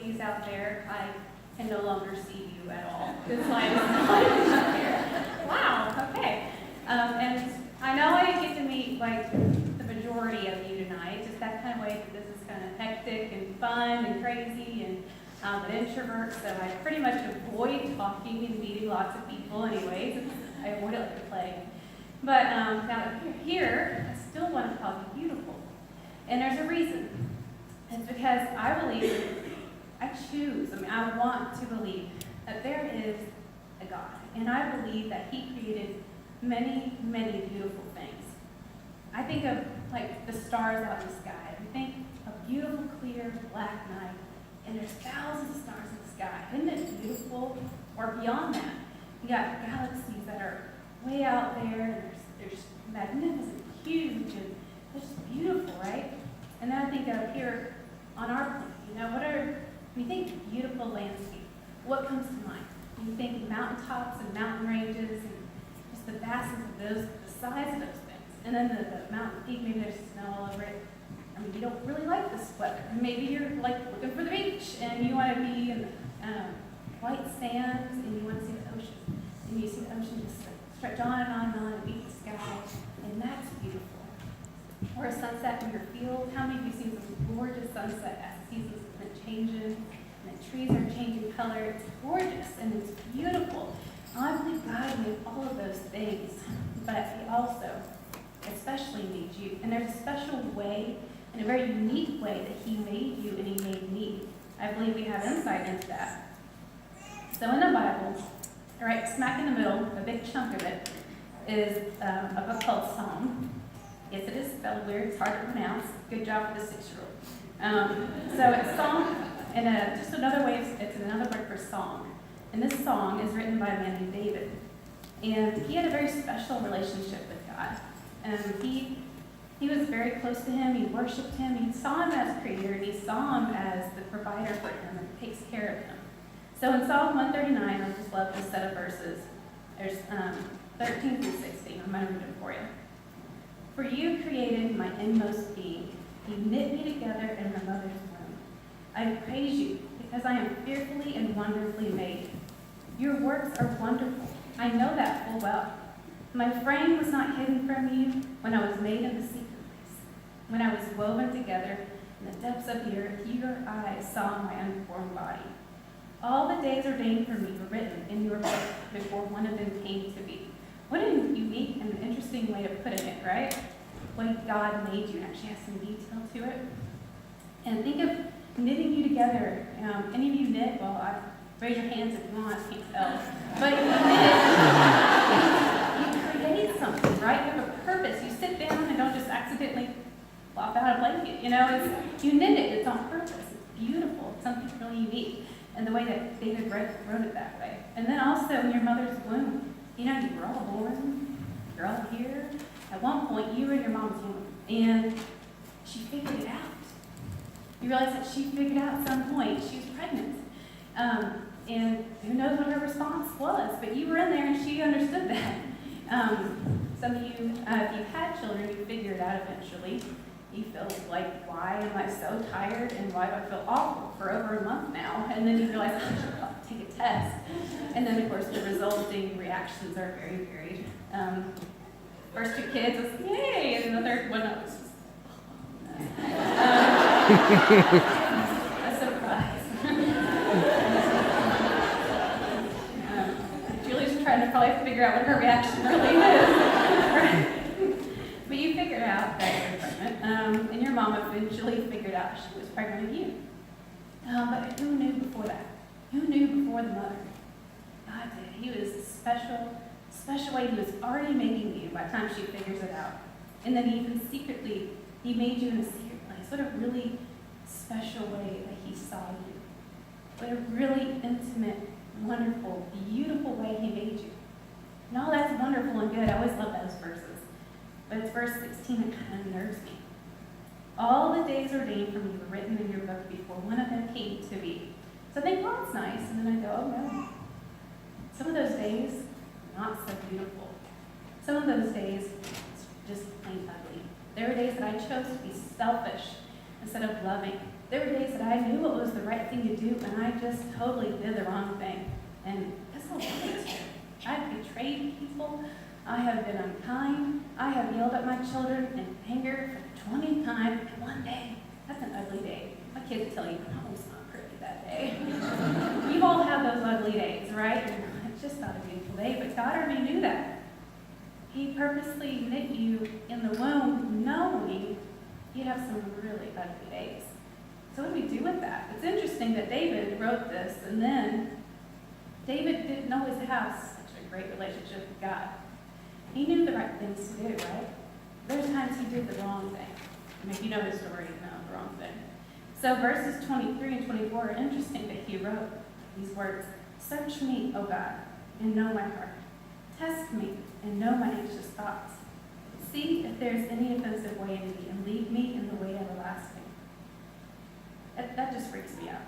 ladies out there, I can no longer see you at all. This line is not here. Wow, okay. And I know I didn't get to meet like the majority of you tonight, just that kind of way that this is kind of hectic and fun and crazy, and I'm an introvert, so I pretty much avoid talking and meeting lots of people anyways. I avoid it like the plague. But now that you're here, I still want to call you beautiful. And there's a reason. It's because I believe, I want to believe that there is a God. And I believe that He created many, many beautiful things. I think of like the stars out in the sky. I think a beautiful, clear, black night, and there's thousands of stars in the sky. Isn't it beautiful? Or beyond that, you got galaxies that are way out there, and there's magnificent, huge, and it's just beautiful, right? And then I think of here on our planet, when you think beautiful landscape, what comes to mind? You think mountaintops and mountain ranges and just the vastness of those, the size of those things. And then the mountain peak, maybe there's snow all over it. I mean, you don't really like this weather. Maybe you're like looking for the beach and you want to be in white sands and you want to see the ocean. And you see the ocean just stretch on and on and on and meet the sky. And that's beautiful. Or a sunset in your field. How many of you seen some gorgeous sunset as the seasons have been changing and the trees are changing color? It's gorgeous and it's beautiful. I believe God made all of those things, but He also especially made you. And there's a special way, in a very unique way, that He made you and He made me. I believe we have insight into that. So in the Bible, right smack in the middle, a big chunk of it, is a book called Psalm. Yes, it is spelled weird. It's hard to pronounce. Good job for the 6-year-old. So it's Psalm, and just another way, it's another word for song. And this song is written by a man named David. And he had a very special relationship with God. He was very close to Him. He worshipped Him. He saw Him as Creator, and he saw Him as the provider for him and takes care of him. So in Psalm 139, I just love this set of verses. There's 13 through 16. I'm going to read them for you. For You created my inmost being. You knit me together in my mother's womb. I praise You because I am fearfully and wonderfully made. Your works are wonderful. I know that full well. My frame was not hidden from You when I was made in the secret place. When I was woven together in the depths of the earth, Your eyes saw my unformed body. All the days ordained for me were written in Your book before one of them came to be. What a unique and interesting way of putting it, right? When God made you, it actually has some detail to it. And think of knitting you together. Any of you knit? Well, raise your hands if you want, I can't tell. But you create something, right? You have a purpose. You sit down and don't just accidentally flop out a blanket. You knit it. It's on purpose. It's beautiful. It's something really unique. And the way that David wrote it that way. And then also in your mother's womb, you were all born, you're all here. At one point, you were in your mom's womb, and she figured it out. You realize that she figured out at some point she was pregnant. And who knows what her response was, but you were in there and she understood that. Some of you, if you've had children, you figure it out eventually. You feel like, why am I so tired and why do I feel awful for over a month now? And then you realize, I should take a test. And then, of course, the resulting reactions are very varied. First 2 kids was, yay, and the third one was just, a surprise. Julie's trying to probably figure out what her reaction really is. But you figured out that you're pregnant, and your mom eventually figured out she was pregnant with you. But who knew before that? Who knew before the mother? God did. He was a special way He was already making you by the time she figures it out. And then even secretly, He made you in a secret place. What a really special way that He saw you. What a really intimate, wonderful, beautiful way He made you. And all that's wonderful and good. I always love those verses. But it's verse 16 that kind of nerves me. All the days ordained for me were written in Your book before one of them came to be. So I think, well, it's nice. And then I go, oh no. Some of those days, not so beautiful. Some of those days, it's just plain ugly. There were days that I chose to be selfish instead of loving. There were days that I knew what was the right thing to do, and I just totally did the wrong thing. And that's all right. I've betrayed people. I have been unkind. I have yelled at my children in anger for 20 times in one day. That's an ugly day. My kids tell you, I was not pretty that day. You've all had those ugly days, right? It's just not a beautiful day, but God already knew that. He purposely knit you in the womb knowing you'd have some really ugly days. So what do we do with that? It's interesting that David wrote this, and then David didn't always have such a great relationship with God. He knew the right things to do, right? There's times he did the wrong thing. I mean, if you know the story, you know the wrong thing. So verses 23 and 24 are interesting that he wrote these words. Search me, O God, and know my heart. Test me and know my anxious thoughts. See if there is any offensive way in me, and lead me in the way everlasting. That just freaks me out.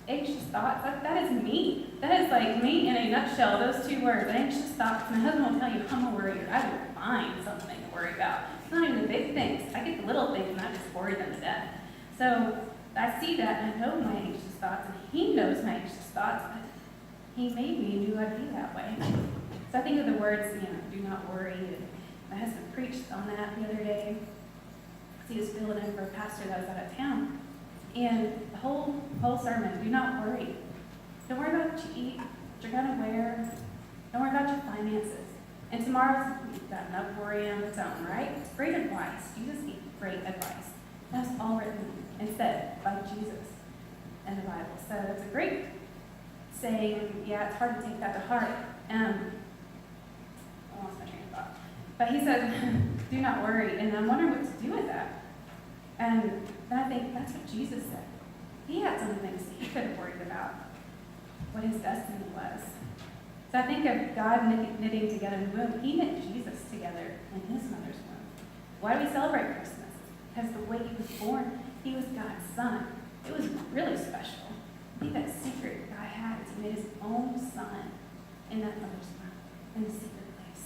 Anxious thoughts, that is me. That is like me in a nutshell, those two words, anxious thoughts. My husband will tell you, I'm a worrier. I will find something to worry about. It's not even the big things. I get the little things and I just worry them to death. So I see that and I know my anxious thoughts, and he knows my anxious thoughts, but he made me and knew I'd be that way. So I think of the words, do not worry. And my husband preached on that the other day. He was filling in for a pastor that was out of town. And the whole sermon, do not worry. Don't worry about what you eat, what you're going to wear. Don't worry about your finances. And tomorrow's got enough worry on its own, right? It's great advice. Jesus gave great advice. That's all written and said by Jesus in the Bible. So it's a great saying. Yeah, it's hard to take that to heart. I lost my train of thought. But he said, do not worry. And I'm wondering what to do with that. And I think that's what Jesus said. He had some things that he could have worried about, what his destiny was. So I think of God knitting together in the womb. He knit Jesus together in his mother's womb. Why do we celebrate Christmas? Because the way he was born, he was God's son. It was really special. I think that secret God had is he made his own son in that mother's womb, in the secret place.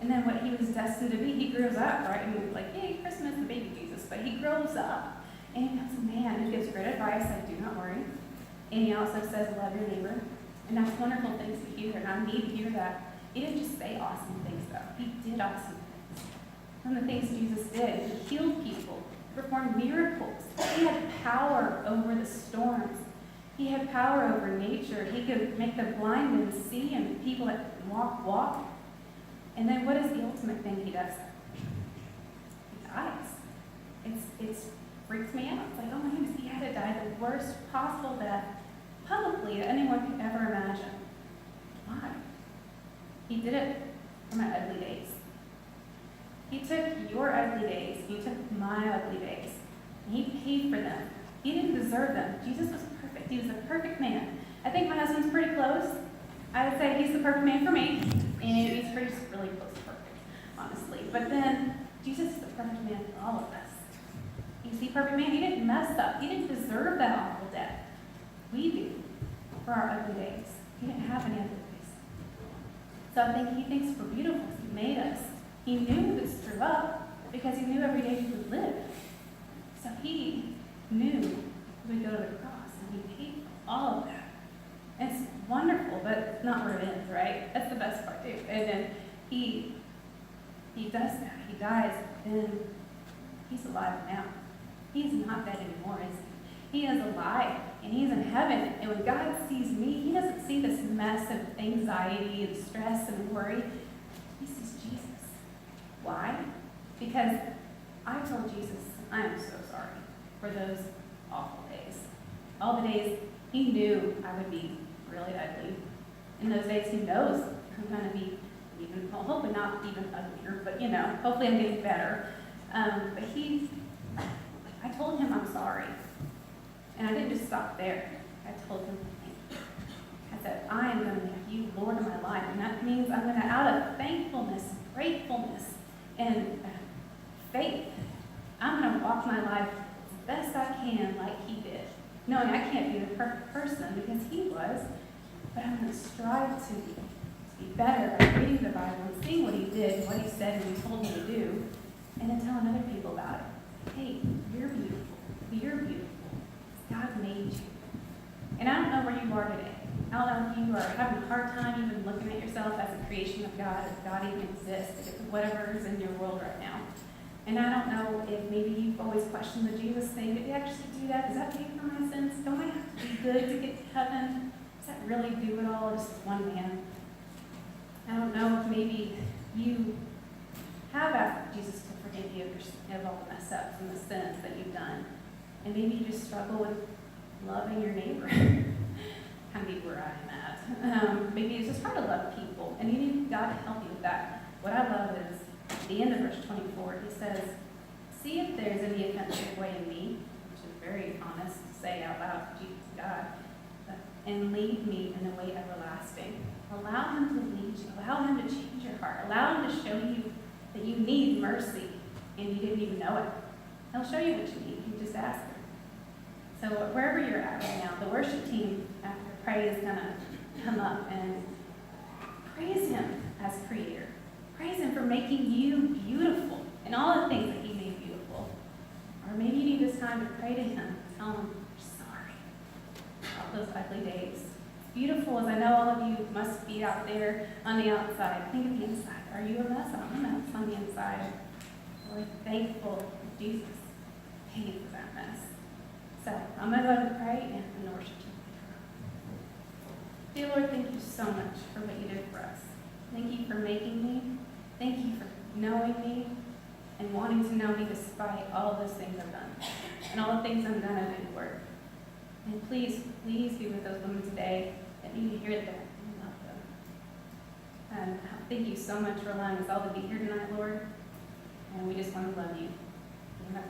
And then what he was destined to be, he grows up, right? And we were like, yay, Christmas, the baby Jesus. But he grows up, and he becomes a man who gives great advice, like, do not worry. And he also says, love your neighbor. And that's wonderful things to hear, and I need to hear that. He didn't just say awesome things, though. He did awesome things. Some of the things Jesus did, he healed people, performed miracles. He had power over the storms. He had power over nature. He could make the blind men see, and people that walk. And then what is the ultimate thing he does? He dies. It freaks me out. It's like, oh my goodness, he had to die the worst possible death publicly that anyone could ever imagine. Why? He did it for my ugly days. He took your ugly days. He took my ugly days. And he paid for them. He didn't deserve them. Jesus was perfect. He was a perfect man. I think my husband's pretty close. I would say he's the perfect man for me. And he's really close to perfect, honestly. But then, Jesus is the perfect man for all of us. He's the perfect man. He didn't mess up. He didn't deserve that awful death. We do, for our ugly days. He didn't have any ugly days. So I think he thinks we're beautiful. He made us. He knew we would screw up because he knew every day he would live. So he knew we would go to the cross, and he paid for all of that. It's wonderful, but it's not where it ends, right? That's the best part, too. And then he does that. He dies, and he's alive now. He's not dead anymore, is he? He is alive, and he's in heaven. And when God sees me, he doesn't see this mess of anxiety and stress and worry. He sees Jesus. Why? Because I told Jesus, I am so sorry for those awful days. All the days he knew I would be really ugly. In those days, he knows I'm going to be even, well, hopefully not even uglier, but hopefully I'm getting better. But I told him I'm sorry. And I didn't just stop there. I told him, I said, I am going to make you Lord of my life. And that means I'm going to, out of thankfulness, gratefulness, and faith, I'm going to walk my life as best I can like he did. Knowing I can't be the perfect person because he was, but I'm going to strive to be better by reading the Bible and seeing what he did, what he said, and he told me to do, and then telling other people about it. Hey, you're beautiful. You're beautiful. God made you. And I don't know where you are today. I don't know if you are having a hard time even looking at yourself as a creation of God, if God even exists, if whatever is in your world right now. And I don't know if maybe you've always questioned the Jesus thing. Did he actually do that? Does that pay for my sins? Don't I have to be good to get to heaven? Does that really do it all? Just one man? I don't know if maybe you have asked Jesus to forgive you of all the mess ups and the sins that you've done. And maybe you just struggle with loving your neighbor. Kind of be where I am at. Maybe it's just hard to love people, and you need God to help you with that. What I love is, at the end of verse 24, he says, see if there's any offensive way in me, which is very honest to say out loud to Jesus, God, and lead me in the way everlasting. Allow him to lead you. Allow him to change your heart. Allow him to show you that you need mercy, and you didn't even know it. He'll show you what you need. You just ask him. So wherever you're at right now, the worship team after pray is going to come up and praise him as creator. Praise him for making you beautiful and all the things that he made beautiful. Or maybe you need this time to pray to him. Tell him you're sorry about those ugly days. Beautiful as I know all of you must be out there on the outside. Think of the inside. Are you a mess? I'm a mess on the inside. We're thankful that Jesus paid for that mess. So I'm going to go ahead and pray and the worship team. Dear Lord, thank you so much for what you did for us. Thank you for making me. Thank you for knowing me and wanting to know me despite all of those things I've done and all the things I'm going to do, Lord. And please be with those women today that need to hear that and love them. And thank you so much for allowing us all to be here tonight, Lord. And we just want to love you. Amen.